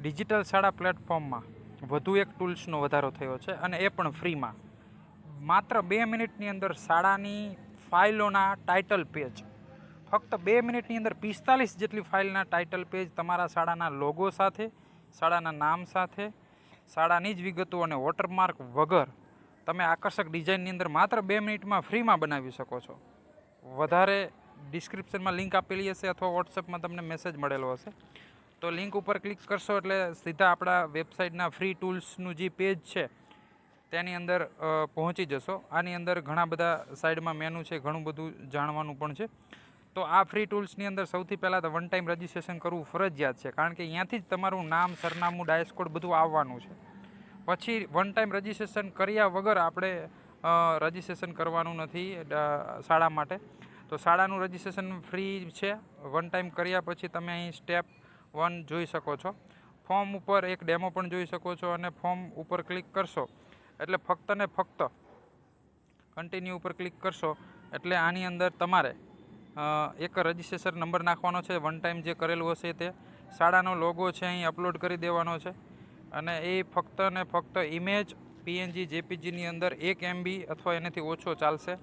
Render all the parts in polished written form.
Digital શાળા પ્લેટફોર્મમાં વધુ એક ટૂલ્સનો વધારો થયો છે અને એ પણ ફ્રીમાં. માત્ર 2 મિનિટની અંદર શાળાની ફાઇલોના ટાઇટલ પેજ, ફક્ત 2 મિનિટની અંદર 45 જેટલી ફાઇલના ટાઇટલ પેજ તમારા શાળાના લોગો સાથે, શાળાના નામ સાથે, શાળાની જ વિગતો અને વોટરમાર્ક વગર તમે આકર્ષક ડિઝાઇનની અંદર માત્ર 2 મિનિટમાં ફ્રીમાં બનાવી શકો છો. વધારે ડિસ્ક્રિપ્શનમાં લિંક આપેલી હશે અથવા વોટ્સએપમાં તમને મેસેજ મળેલો હશે. તો લિંક ઉપર ક્લિક કરશો એટલે સીધા આપણા વેબસાઇટના ફ્રી ટૂલ્સનું જે પેજ છે તેની અંદર પહોંચી જશો. આની અંદર ઘણા બધા સાઈડમાં મેનુ છે, ઘણું બધું જાણવાનું પણ છે. તો આ ફ્રી ટૂલ્સની અંદર સૌથી પહેલાં તો વન ટાઈમ રજિસ્ટ્રેશન કરવું ફરજિયાત છે, કારણ કે અહીંયાથી જ તમારું નામ, સરનામું, ડાયસ કોડ બધું આવવાનું છે. પછી વન ટાઈમ રજિસ્ટ્રેશન કર્યા વગર આપણે રજિસ્ટ્રેશન કરવાનું નથી શાળા માટે. તો શાળાનું રજિસ્ટ્રેશન ફ્રી છે. વન ટાઈમ કર્યા પછી તમે અહીં સ્ટેપ 1 જોઈ શકો છો. ફોર્મ ઉપર એક ડેમો પણ જોઈ શકો છો અને ફોર્મ ઉપર ક્લિક કરશો એટલે ફક્ત ને ફક્ત કન્ટિન્યુ ઉપર ક્લિક કરશો એટલે આની અંદર તમારે એક રજિસ્ટ્રેશન નંબર નાખવાનો છે, વન ટાઈમ જે કરેલું હશે તે. શાળાનો લોગો છે અહીં અપલોડ કરી દેવાનો છે અને એ ફક્ત ને ફક્ત ઇમેજ PNG JPGની અંદર 1 MB અથવા એનાથી ઓછો ચાલશે.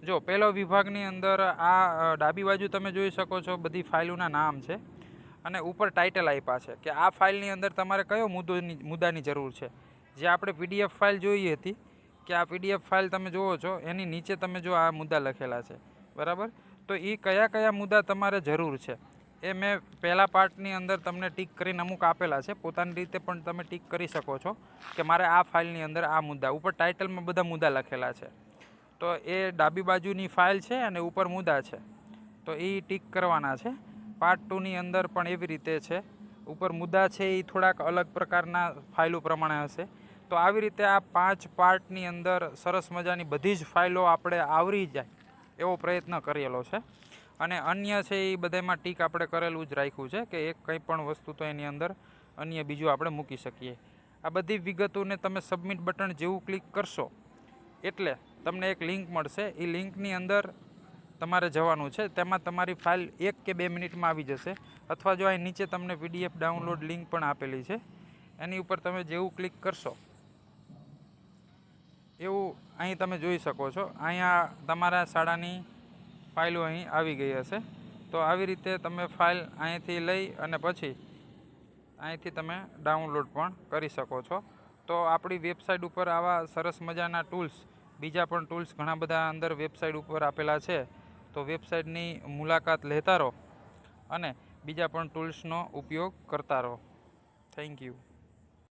જો પહેલો વિભાગની અંદર આ ડાબી બાજુ તમે જોઈ શકો છો બધી ફાઇલોના નામ છે અને ઉપર ટાઇટલ આપ્યા છે કે આ ફાઇલની અંદર તમારે કયો મુદ્દાની જરૂર છે. જે આપણે PDF ફાઇલ જોઈ હતી કે આ PDF ફાઇલ તમે જુઓ છો એની નીચે તમે જો આ મુદ્દા લખેલા છે, બરાબર. તો એ કયા કયા મુદ્દા તમારે જરૂર છે એ મેં પહેલા પાર્ટની અંદર તમને ટીક કરીને અમુક આપેલા છે. પોતાની રીતે પણ તમે ટીક કરી શકો છો કે મારે આ ફાઇલની અંદર આ મુદ્દા, ઉપર ટાઇટલમાં બધા મુદ્દા લખેલા છે. તો એ ડાબી બાજુની ફાઇલ છે અને ઉપર મુદ્દા છે, તો એ ટીક કરવાના છે. પાર્ટ 2ની અંદર પણ એવી રીતે છે. ઉપર મુદ્દા છે એ થોડાક અલગ પ્રકારના ફાઇલો પ્રમાણે હશે. તો આવી રીતે આ 5 પાર્ટની અંદર સરસ મજાની બધી જ ફાઇલો આપણે આવરી જાય એવો પ્રયત્ન કરેલો છે. અને અન્ય છે એ બધામાં ટીક આપણે કરેલું જ રાખ્યું છે કે એક કંઈ પણ વસ્તુ તો એની અંદર અન્ય બીજું આપણે મૂકી શકીએ. આ બધી વિગતોને તમે સબમિટ બટન જેવું ક્લિક કરશો એટલે તમને એક લિંક મળશે. એ લિંકની અંદર તમારે જવાનું છે. તેમાં તમારી ફાઇલ 1 કે 2 મિનિટમાં આવી જશે. અથવા જો અહીં નીચે તમને PDF ડાઉનલોડ લિંક પણ આપેલી છે, એની ઉપર તમે જેવું ક્લિક કરશો એવું અહીં તમે જોઈ શકો છો. અહીંયા તમારા શાળાની ફાઇલો અહીં આવી ગઈ હશે. તો આવી રીતે તમે ફાઇલ અહીંથી લઈ અને પછી અહીંથી તમે ડાઉનલોડ પણ કરી શકો છો. તો આપણી વેબસાઇટ ઉપર આવા સરસ મજાના ટૂલ્સ, બીજા પણ ટૂલ્સ ઘણા બધા અંદર વેબસાઇટ ઉપર આપેલા છે. તો વેબસાઇટની મુલાકાત લેતા રહો અને બીજા પણ ટૂલ્સનો ઉપયોગ કરતા રહો. Thank you.